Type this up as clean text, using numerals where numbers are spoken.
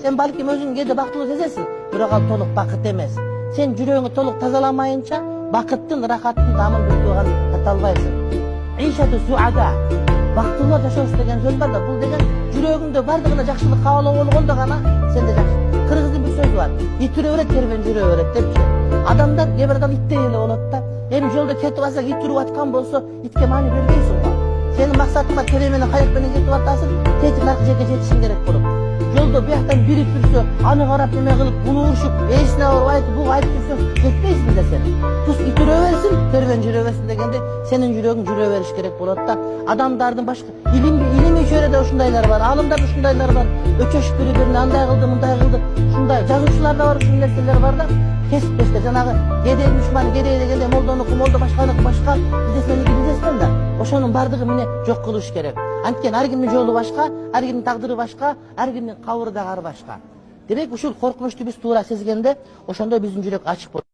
Sen balkim özün kede baktılуу sezesin, bирок ал толук бакыт эмес. Sen жүрөгүңдү толук тазаламайынча бакыттын, рахаттын тамын бүтүүгөн тата албайсың. Ишату суада. Бактылуу жашоос деген сөз бар да, бул деген жүрөгүңдө бардыгына жакшылык каалоо болгондо гана сенде жакшы. Кыргыздын бир сөзү бар. Ит үрө берет, кербен жүрө берет депчи. Адамдар кээ бир адам иттей эле болот да. Эми жолдо кетип атсаң, ит үрүп аткан болсо, итке маани бербейсиң го. Senin maksatın var, kere menен kayık menен ketip atasın, tetik narkı жерге жетишиң керек болуп. Жолдо бияктан бири турса, аны карап неме кылып, буну урушуп, эсине алып айтып, буга айтып жүрсөң, кетпейсиң да сен. Туз ит үрө берсин, кербен жүрө берсин дегенде, сенин жүрөгүң жүрө бериш керек болот да. Адамдардын башка илимий чөйрөдө ушундайлар бар, алымдар ушундайлар бар. Өчөшүп бири-бирине андай кылды, мындай кылды. Ушундай жазуучуларда бар ушундай нерселер бар да. Кесиптеште жанагы кедей душман, кедей дегенде молдонуку молдо, башканыкы башка, бизнесмен да. Ошонун бардыгы міне жок кылыш керек. Анткени ар кимдин жолу башка, ар кимдин тагдыры башка, ар кимдин кабыры дагы башка. Демек ушул коркунучту биз туура сезгенде, ошондо биздин жүрөк ачык болот.